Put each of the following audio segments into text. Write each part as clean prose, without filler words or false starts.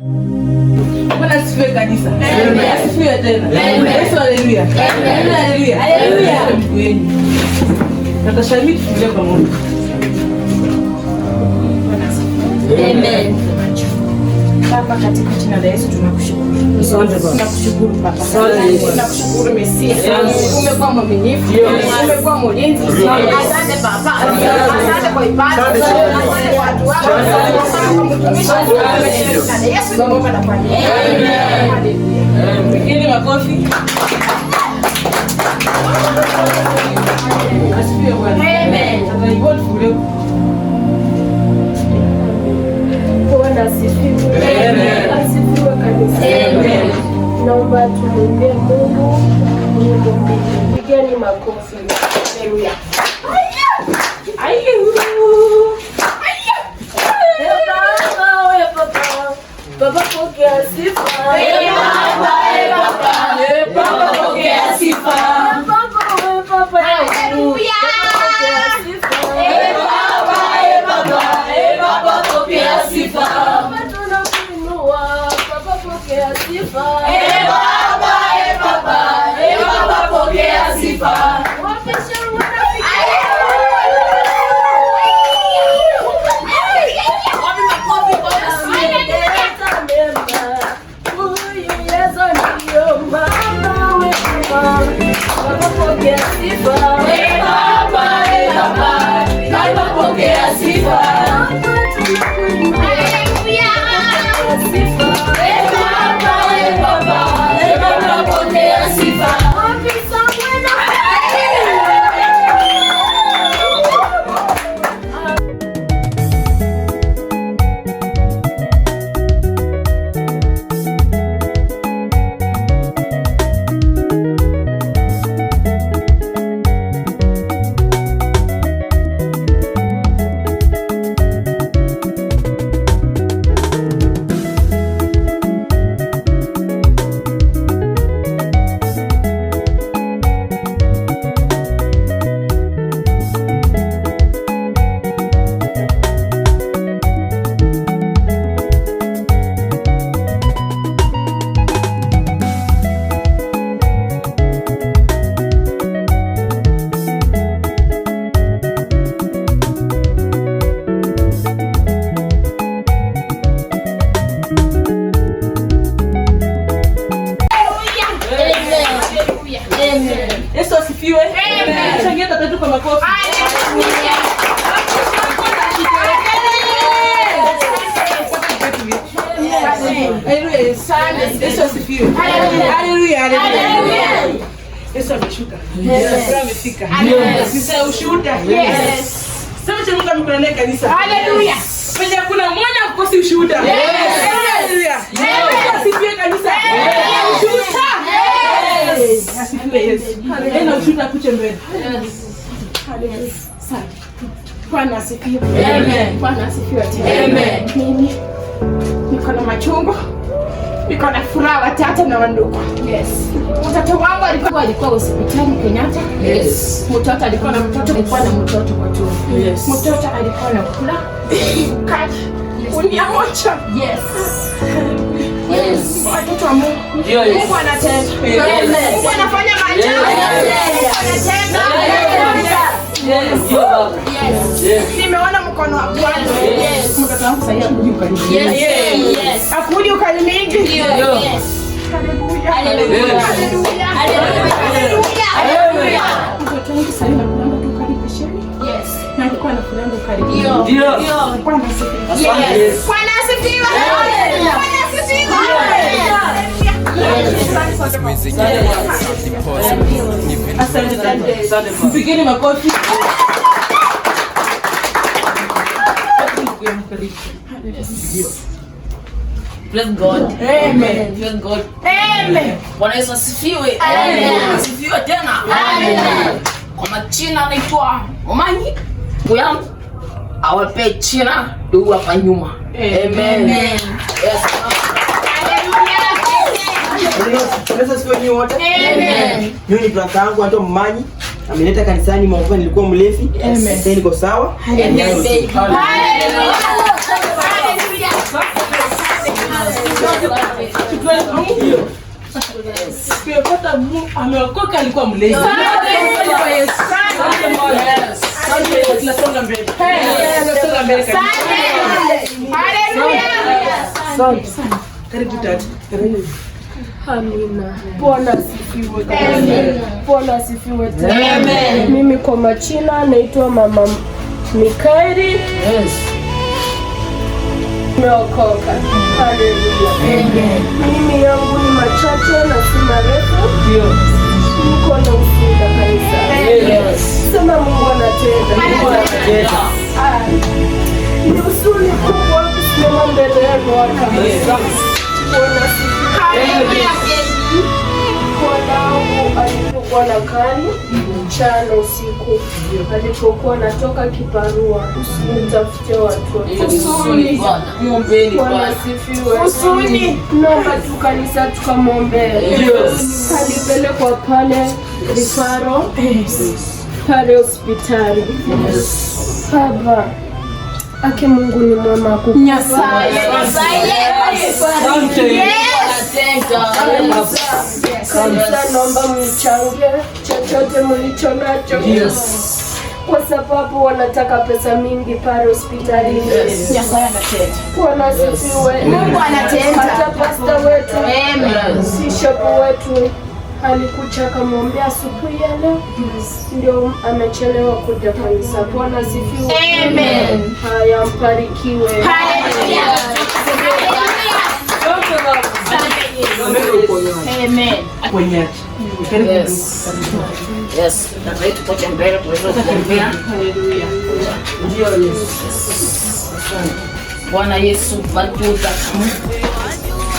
Bwana asifiwe kanisa. Amen. Asifiwe tena. Amen. Yesu haleluya. Amen. Haleluya. Haleluya. Natasha mimi tufungie kwa Mungu. Amen. Baba, katika jina la Yesu tunakushukuru. Tunakushukuru Baba. Tunakushukuru Mesia. Umekuwa mwaminifu. Umekuwa mlinzi. Asante Baba. Asante kwa ibada. Asante kwa watu wako. Asante kwa mtumishi wako. Yesu Mungu anafanya. Amen. Pigeni makofi. Asifiwe Bwana. Amen. Tutaibodi kule. Asifiwe. Amen. Asifiwe kanisa. Amen. Naomba tumwambie Mungu nyimbo mbili. Pigeni makofi. Haleluya. Baba pokea sifa. Baba pokea sifa. Haleluya. Baba pokea sifa. Baba pokea sifa. Baba pokea sifa. Yesu asifiwe. Amen. Changia tatu kwa makofi. Haleluya. Haleluya. Yesu asifiwe. Haleluya. Haleluya. Yesu ameshuka. Yesu amefika. Sasa ushuhuda. Yes. Sasa cha Mungu amekuletea kanisa. Haleluya. Penye kuna mmoja kukosi ushuhuda. Haleluya. Yesu asifiwe kanisa. Ushuhuda. Asifiwe Yesu. Neno ushuhuda kuche mbele. Haleluya. Bwana asifiwe. Amen. Bwana asifiwe tena. Amen. Mimi niko na machungu, niko na furaha watatu na wandugu. Yes. Mtoto wangu alikuwa hospitali Kenyatta. Yes. Mtoto alikuwa na mtoto kwa tumbo. Yes. Mtoto alikuwa na kula kati unia moja. Yes. Yes. Watoto wa Mungu. Mungu anatenda. Amen. Mungu anafanya maajabu. Anatenda. Yes. Nimeona mkono wa Bwana. Yes. Mtoto wangu sasa hivi ukali. Yes. Yes. Akudi ukali mingi. Yes. Haleluya. Haleluya. Haleluya. Haleluya. Haleluya. Mtoto wangu sasa hivi anakuanga tu karibu sheni. Yes. Na alikuwa anafuranga karibu. Ndio. Bwana asifiwe. Yes. Bwana asifiwe. Bwana asifiwe. Asante sana. Mpigeni makofi. Praise God. Amen. Praise God. Amen. Bwana Yesu asifiwe. Amen. Asifiwe tena. Amen. Kwa majina naitwa Omanyi. Kuyangu awape china ndio hapa nyuma. Amen. Yes. Kanisa siku nyinyi wote. Amen. Mimi ni brother yangu anaitwa Mmanyi. Ameleta kanisani mwanzo nilikuwa mlevi. Sasa niko sawa. Amen. Hallelujah. Pata Mungu ameokoka, alikuwa mlezi. Tunasonga mbele. Tunasonga mbele kabisa. Karibu tatu. Amina. Bwana asifiwe. Bwana asifiwe. Amen. Mimi kwa majina naitwa Mama Mikaeli. Yes. Nimeokoka. Haleluya. Amen. Mimi yangu ni machache na si marefu. Ndio. Niko na ushuhuda kanisa. Yes. Sema Mungu anatenda. Mungu anatenda. Ni usuli kubwa kusimama mbele yako hapa. Bwana asifiwe. Mwanangu alipokuwa na kani mchana usiku, alipokuwa natoka kiparua, nitafute watoto. Bwana asifiwe. Naomba tu kanisa tukamwombea. Alipelekwa pale rifaro pale hospitali. Baba ake Mungu ni mwema kukufa. Kanisa naomba mchange chochote mlicho nacho. Kwa sababu wanataka pesa mingi pale hospitalini. Bwana asifiwe. Mungu anatenda. Hata pasta wetu, bishop wetu alikuja akamwombea asubuhi ya leo. Ndio amechelewa kuja kanisa. Bwana asifiwe. Amen. Haya, mbarikiwe. Haleluya. Amen. Yes. Yes. Tupote mbele tuweze kutembea. Haleluya. Ndio Yesu. Bwana Yesu, batuta.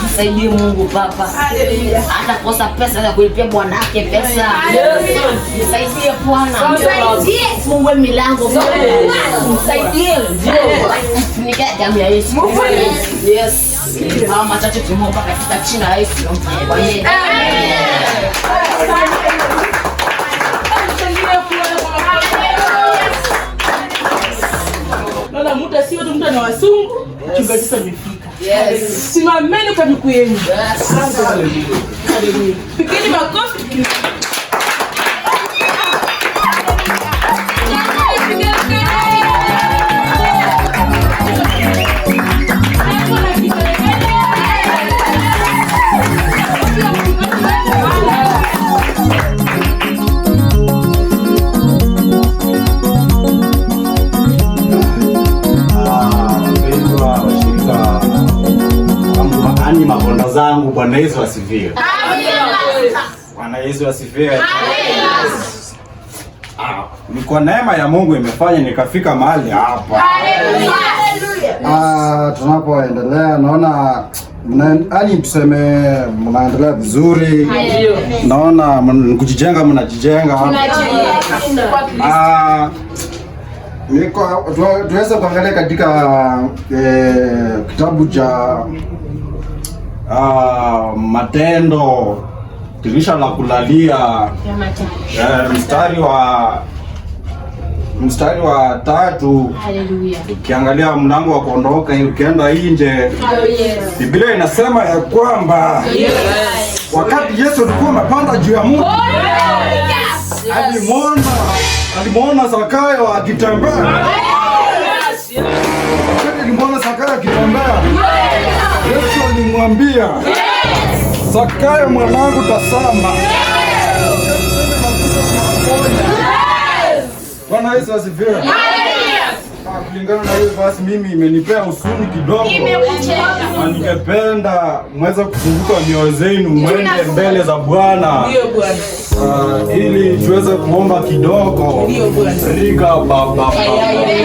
Msaidie Mungu Baba. Haleluya. Hata kosa pesa za kulipia bwanake pesa. Msaidie Bwana. Msaidie. Mungu milango. Msaidie. Funika damu ya Yesu. Yes. Mama machache tumeomba katika jina la Yesu. Amen. Naona muda sio tu muda na wasungu. Chungaji sasa amefika. Yes. Simameni kwa miguu yenu. Yes. Haleluya. Pigeni makofi. Makonda zangu, Bwana Yesu asifiwe. Bwana Yesu asifiwe. Ni kwa neema ya Mungu imefanya nikafika mahali hapa. Tunapoendelea naona tuseme mnaendelea vizuri. Naona kujijenga, mnajijenga. Tuweza kuangalia katika kitabu cha Matendo dirisha la kulalia mstari wa 3. Haleluya. Ukiangalia mlango wa kuondoka ukienda nje, Biblia inasema ya kwamba wakati Yesu alikuwa amepanda juu ya mti, alimwona Zakayo akitembea. Alimwona Zakayo akitembea. Yesu alimwambia, Zakayo mwanangu, tazama. Bwana Yesu asifiwe. Kulingana na hiyo basi mimi imenipea huzuni kidogo. Na ningependa mweze kufunguka mioyo zenu mwende mbele za Bwana. Ndio Bwana. Ili tuweze kuomba kidogo. Ndio Bwana. Riga baba. Hey!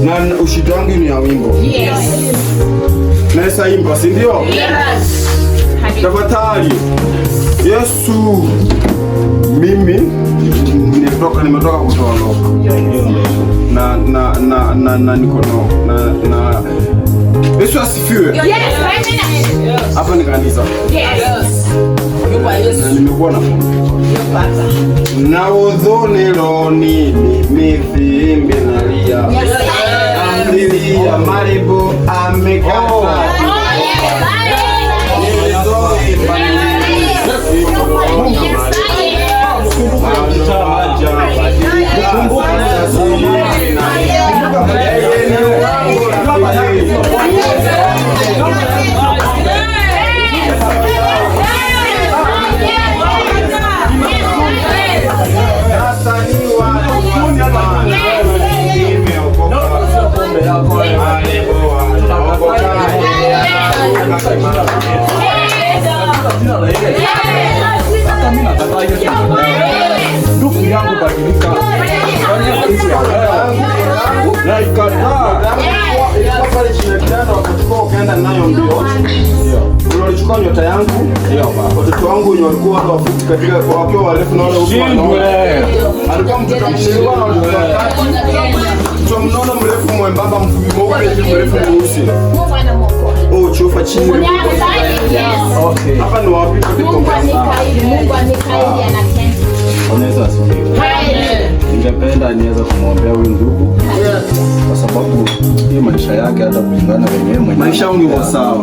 Na ushindi wangu ni ya wimbo. Naweza imba, si ndio? Tafadhali. Yesu, mimi nimetoka kutoroka. Na niko na Yesu asifiwe. Hapa ni kanisa. Na nimekuwa na udhunilo ni mithimbi nalia amlilia maribu amekata ndugu yangu badilika. Na ikataa pale shirikana wakachukua ukaenda nayo mbio. Unalichukua nyota yangu. Watoto wangu wenye walikuwa wale wafupi katika wakiwa warefu na wale uso wao. Alikuwa mtoto mshirikwa na watoto watatu. Mtoto mnono mrefu mwembamba mfupi mweupe mrefu mweusi. Oh, chufa chini. Okay. Hapa ni wapi kwa Mungu anikaidi anakenda. Unaweza asifiwe. Ningependa niweze kumwombea huyu ndugu. Kwa sababu hii maisha yake hata kulingana wenyewe mwenyewe. Maisha yangu ni sawa.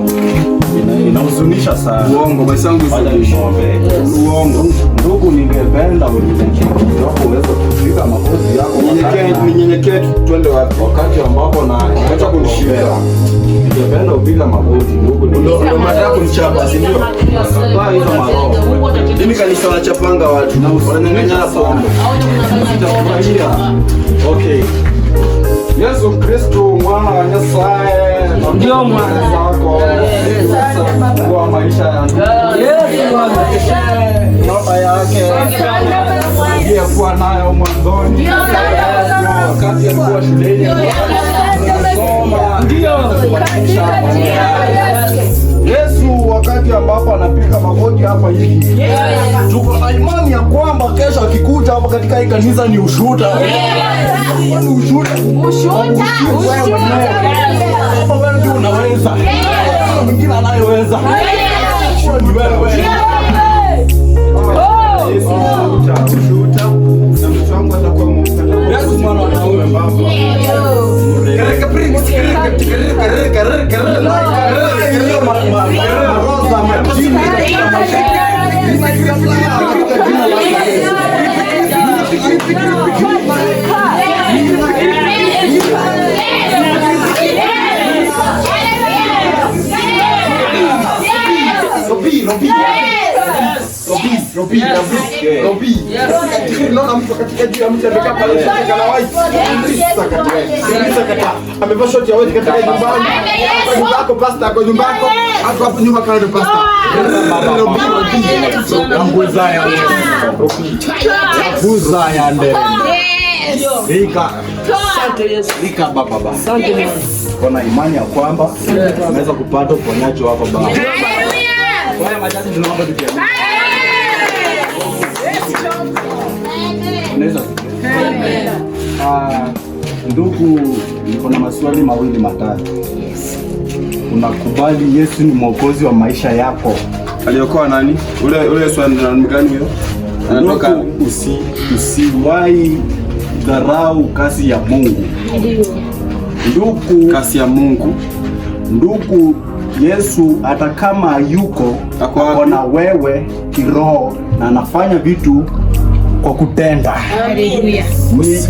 Inahuzunisha sana. Uongo, maisha yangu ni uongo. Ndugu, ningependa kidogo uweze kufika makozi yako. Nyenyekee twende wapi? Wakati ambapo na acha kunishika. Ningependa upiga magoti ndugu. Ndio mada kunichapa, si ndio? Kwa hizo maroho. Mimi kanisa wanachapanga watu. Wananyang'anya pombe. Okay. Yesu Kristo mwana wa Nyasaye, ndio mwana wako. Kwa maisha yangu. Yesu ndoa yake. Ndio kwa nayo mwanzoni. Wakati alikuwa shuleni. Ndio. Yesu wakati ambapo anapiga magoti hapa hivi. Tuko na imani ya kwamba kesho akikuja hapa katika hii kanisa ni ushuhuda. Ni ushuhuda. Hapa wewe ndio unaweza. Mwingine anayeweza. Ni wewe. Yesu ushuhuda. Na mtu wangu atakuwa mkata. Yesu mwana wa naume baba. Naona mtu katika juu ya mtu amekaa pale kana white. Amevaa short ya white katika nyumbani. Nyumba yako pastor, kwa nyumba yako. Hapo nyuma kana pastor. Kuza ya ndani. Rika baba. Kuna imani ya kwamba unaweza kupata uponyaji wako baba. Haleluya. Machache tunaomba tukiamini. Unaweza ndugu, niko na maswali mawili matatu. Unakubali Yesu ni mwokozi wa maisha yako? Aliokoa nani? Ule swali ni gani hiyo? Anatoka usiwahi dharau kazi ya Mungu. Ndugu, kazi ya Mungu. Ndugu, Yesu hata kama yuko ako na wewe kiroho na anafanya vitu kwa kutenda. Haleluya.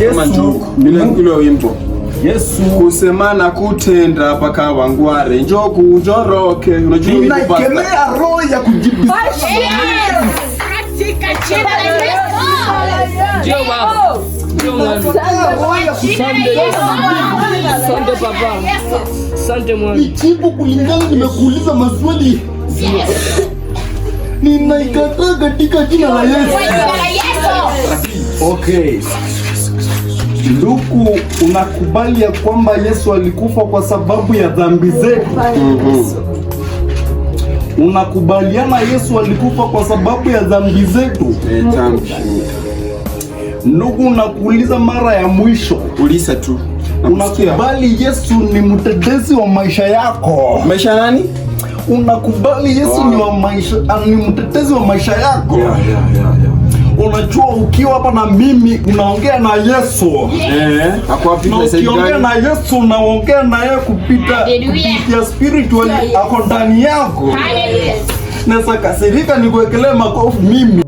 Yesu milengule wimbo. Yesu kusemana kutenda paka wangware njoku njoroke. Unajua wimbo baba. Ninakemea roho ya kujibisa. Katika jina la Yesu. Ndio baba. Ndio mwana. Asante baba. Asante mwana. Nijibu kulingana nimekuuliza maswali. Ninaikataa katika jina la Yesu. Okay. Ndugu, unakubali ya kwamba Yesu alikufa kwa sababu ya dhambi zetu? Unakubaliana Yesu alikufa kwa sababu ya dhambi zetu? Ndugu, nakuuliza mara ya mwisho. Uliza tu. Unakubali Yesu ni mtetezi wa maisha yako? Maisha nani? Unakubali Yesu ni mtetezi wa maisha yako? Yeah. Unajua ukiwa hapa na mimi unaongea na Yesu. Ukiongea na Yesu unaongea na yeye kupitia spiritually ako ndani yako. Nasa kasirika nikuwekelee makofi mimi.